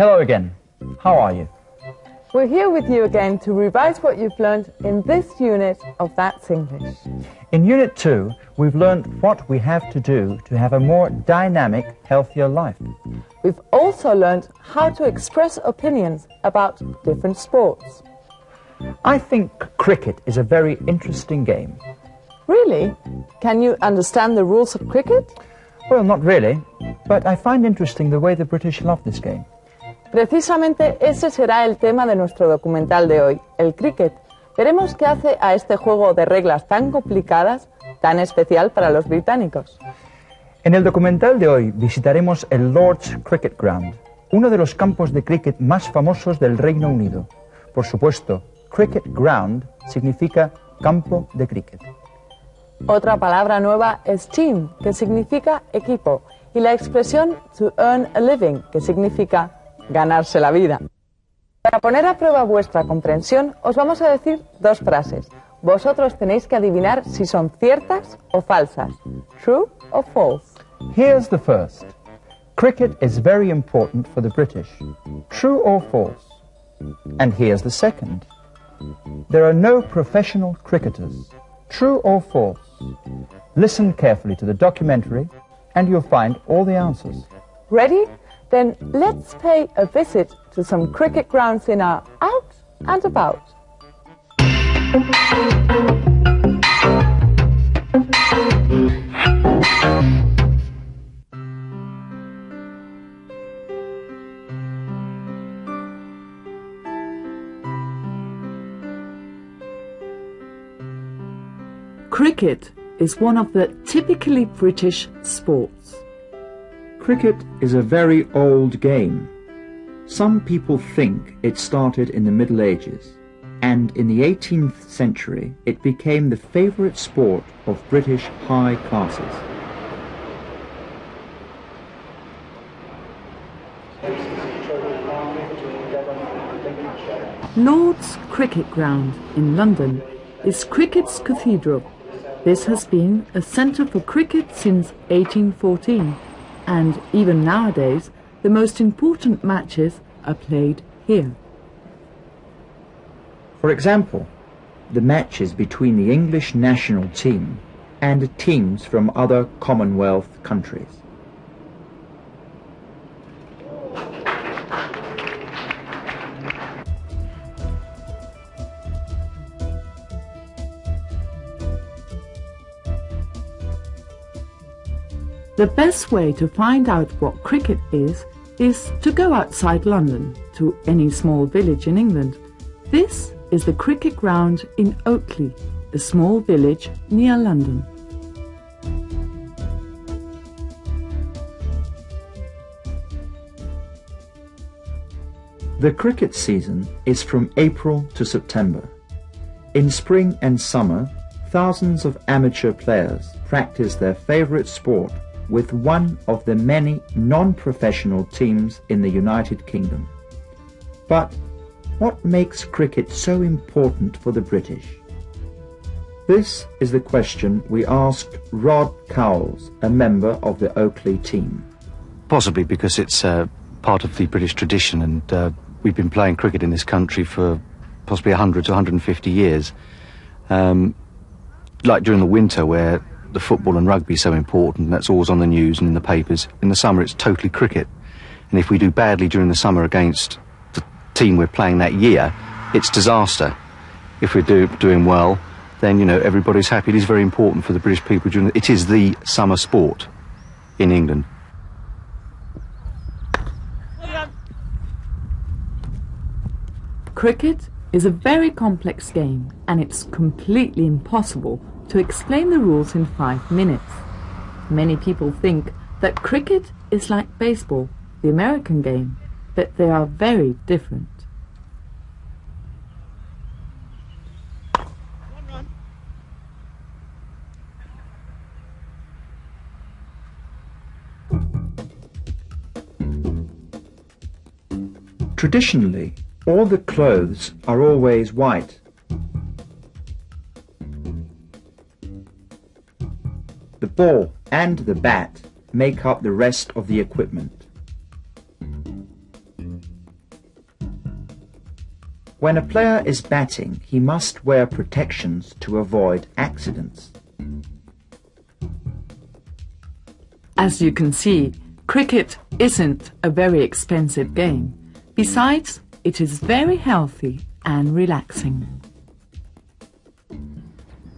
Hello again. How are you? We're here with you again to revise what you've learned in this unit of That's English. In Unit 2, we've learned what we have to do to have a more dynamic, healthier life. We've also learned how to express opinions about different sports. I think cricket is a very interesting game. Really? Can you understand the rules of cricket? Well, not really, but I find interesting the way the British love this game. Precisamente ese será el tema de nuestro documental de hoy, el cricket. Veremos qué hace a este juego de reglas tan complicadas tan especial para los británicos. En el documental de hoy visitaremos el Lord's Cricket Ground, uno de los campos de cricket más famosos del Reino Unido. Por supuesto, Cricket Ground significa campo de cricket. Otra palabra nueva es team, que significa equipo, y la expresión to earn a living, que significa ganarse la vida. Para poner a prueba vuestra comprensión, os vamos a decir dos frases. Vosotros tenéis que adivinar si son ciertas o falsas. True or false. Here's the first. Cricket is very important for the British. True or false? And here's the second. There are no professional cricketers. True or false? Listen carefully to the documentary and you'll find all the answers. Ready? Then let's pay a visit to some cricket grounds in our Out and About. Cricket is one of the typically British sports. Cricket is a very old game. Some people think it started in the Middle Ages, and in the 18th century it became the favourite sport of British high classes. Lord's Cricket Ground in London is cricket's cathedral. This has been a centre for cricket since 1814, and even nowadays the most important matches are played here. For example, the matches between the English national team and teams from other Commonwealth countries. The best way to find out what cricket is to go outside London to any small village in England. This is the cricket ground in Oakley, a small village near London. The cricket season is from April to September. In spring and summer, thousands of amateur players practice their favourite sport with one of the many non-professional teams in the United Kingdom. But what makes cricket so important for the British? This is the question we asked Rod Cowles, a member of the Oakley team. Possibly because it's part of the British tradition, and we've been playing cricket in this country for possibly 100 to 150 years. Like during the winter, where the football and rugby is so important, and that's always on the news and in the papers. In the summer, it's totally cricket. And if we do badly during the summer against the team we're playing that year, it's disaster. If we're doing well, then, you know, everybody's happy. It is very important for the British people. It is the summer sport in England. Cricket is a very complex game, and it's completely impossible to explain the rules in 5 minutes. Many people think that cricket is like baseball, the American game, but they are very different. Traditionally, all the clothes are always white. The ball and the bat make up the rest of the equipment. When a player is batting, he must wear protections to avoid accidents. As you can see, cricket isn't a very expensive game. Besides, it is very healthy and relaxing.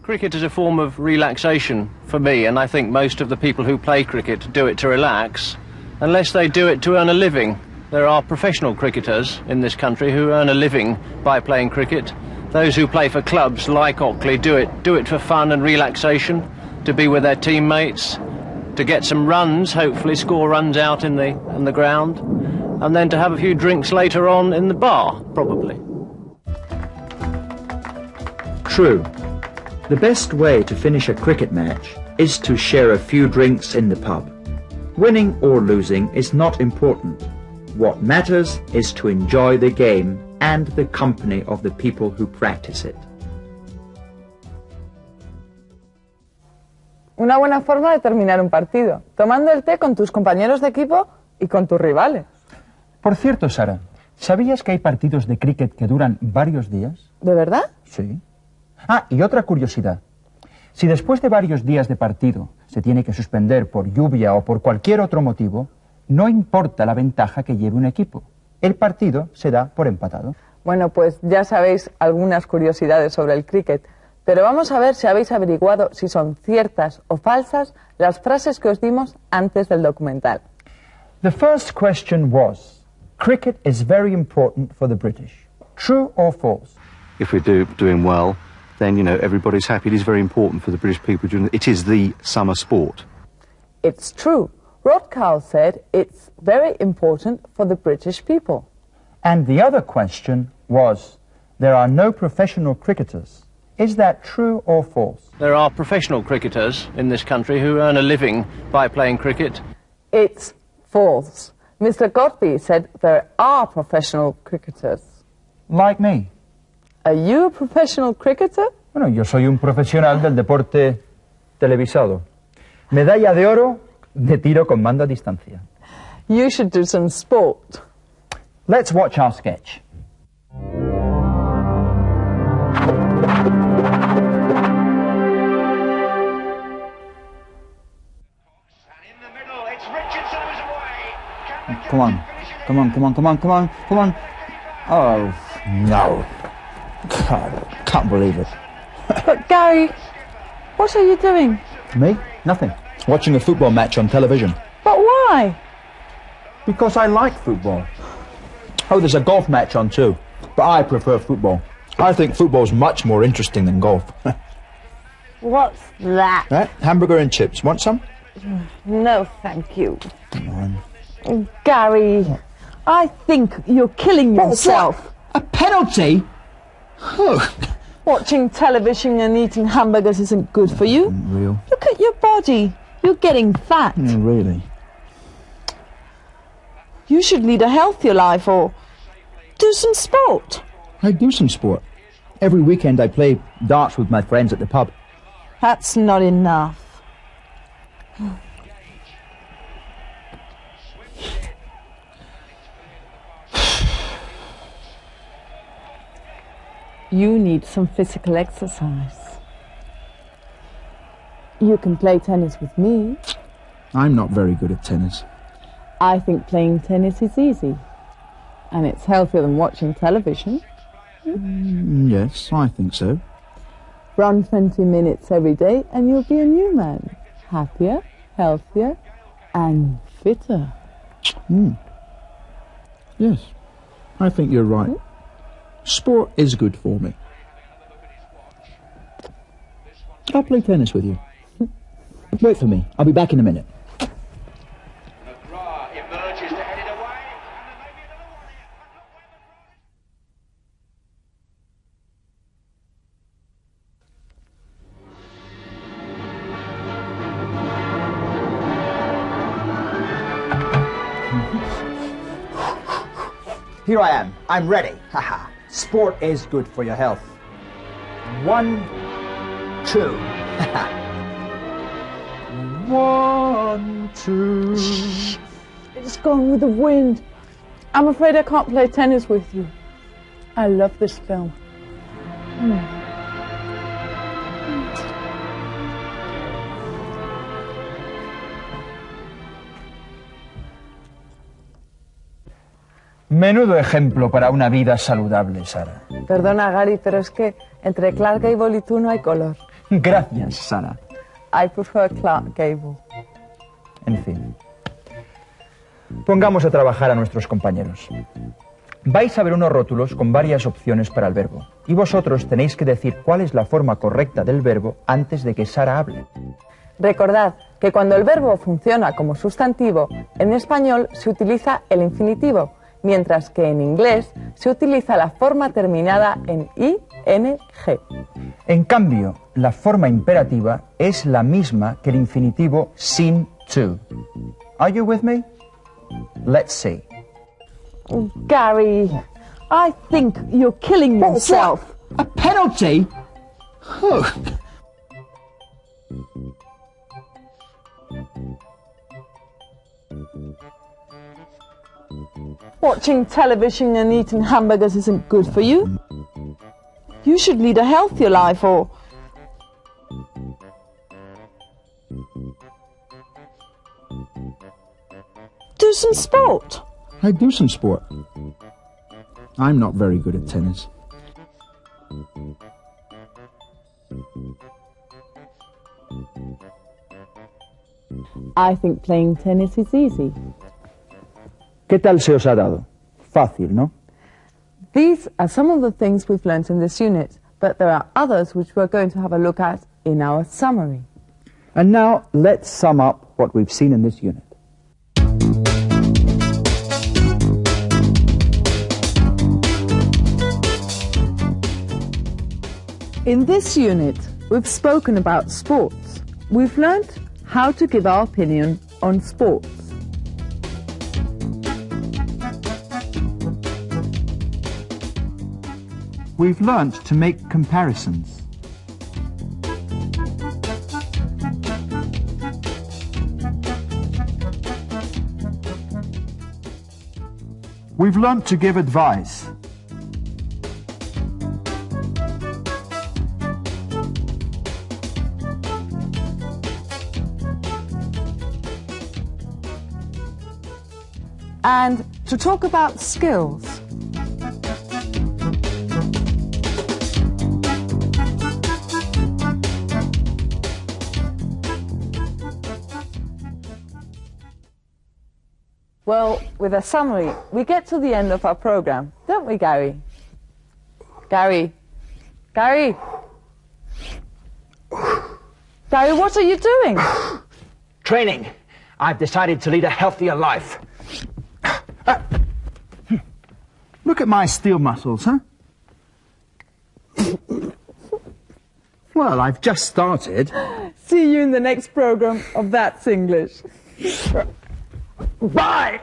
Cricket is a form of relaxation for me, and I think most of the people who play cricket do it to relax, unless they do it to earn a living. There are professional cricketers in this country who earn a living by playing cricket. Those who play for clubs like Ockley do it for fun and relaxation, to be with their teammates, to get some runs, hopefully score runs out in the ground, and then to have a few drinks later on in the bar, probably. True. The best way to finish a cricket match is to share a few drinks in the pub. Winning or losing is not important. What matters is to enjoy the game and the company of the people who practice it. Una buena forma de terminar un partido, tomando el té con tus compañeros de equipo y con tus rivales. Por cierto, Sara, ¿sabías que hay partidos de cricket que duran varios días? ¿De verdad? Sí. Ah, y otra curiosidad. Si después de varios días de partido se tiene que suspender por lluvia o por cualquier otro motivo, no importa la ventaja que lleve un equipo. El partido se da por empatado. Bueno, pues ya sabéis algunas curiosidades sobre el cricket, pero vamos a ver si habéis averiguado si son ciertas o falsas las frases que os dimos antes del documental. The first question was, cricket is very important for the British. True or false? If we're doing well, then, you know, everybody's happy. It is very important for the British people. It is the summer sport. It's true. Rod Cowell said it's very important for the British people. And the other question was, there are no professional cricketers. Is that true or false? There are professional cricketers in this country who earn a living by playing cricket. It's false. Mr. Godby said there are professional cricketers. Like me. Are you a professional cricketer? Bueno, yo soy un profesional del deporte televisado. Medalla de oro de tiro con mando a distancia. You should do some sport. Let's watch our sketch. Come on. Come on, come on, come on, come on, come on. Oh, no. God, can't believe it. But Gary, what are you doing? Me? Nothing. Watching a football match on television. But why? Because I like football. Oh, there's a golf match on too. But I prefer football. I think football's much more interesting than golf. What's that? Right? Hamburger and chips. Want some? No, thank you. Come on. Gary, I think you're killing yourself. What? A penalty? Oh. Watching television and eating hamburgers isn't good for you. Real. Look at your body. You're getting fat. Yeah, really. You should lead a healthier life or do some sport. I do some sport. Every weekend I play darts with my friends at the pub. That's not enough. You need some physical exercise. You can play tennis with me. I'm not very good at tennis. I think playing tennis is easy. And it's healthier than watching television. Yes, I think so. Run 20 minutes every day and you'll be a new man. Happier, healthier, and fitter. Yes, I think you're right. Sport is good for me. I'll play tennis with you. Wait for me. I'll be back in a minute. Here I am. I'm ready. Haha. Sport is good for your health. 1, 2. 1, 2. It's gone with the wind. I'm afraid I can't play tennis with you. I love this film. Menudo ejemplo para una vida saludable, Sara. Perdona, Gary, pero es que entre Clark Gable y tú no hay color. Gracias, Sara. I prefer Clark Gable. En fin. Pongamos a trabajar a nuestros compañeros. Vais a ver unos rótulos con varias opciones para el verbo. Y vosotros tenéis que decir cuál es la forma correcta del verbo antes de que Sara hable. Recordad que cuando el verbo funciona como sustantivo, en español se utiliza el infinitivo, mientras que en inglés se utiliza la forma terminada en ing. En cambio, la forma imperativa es la misma que el infinitivo sin to. Are you with me? Let's see. Gary, I think you're killing yourself. A penalty? Watching television and eating hamburgers isn't good for you. You should lead a healthier life or... do some sport. I do some sport. I'm not very good at tennis. I think playing tennis is easy. ¿Qué tal se os ha dado? Fácil, ¿no? These are some of the things we've learnt in this unit, but there are others which we're going to have a look at in our summary. And now let's sum up what we've seen in this unit. In this unit, we've spoken about sports. We've learnt how to give our opinion on sports. We've learnt to make comparisons. We've learnt to give advice. And to talk about skills. Well, with a summary, we get to the end of our program, don't we, Gary? Gary? Gary? Gary, what are you doing? Training. I've decided to lead a healthier life. Look at my steel muscles, huh? Well, I've just started. See you in the next program of That's English. Bye!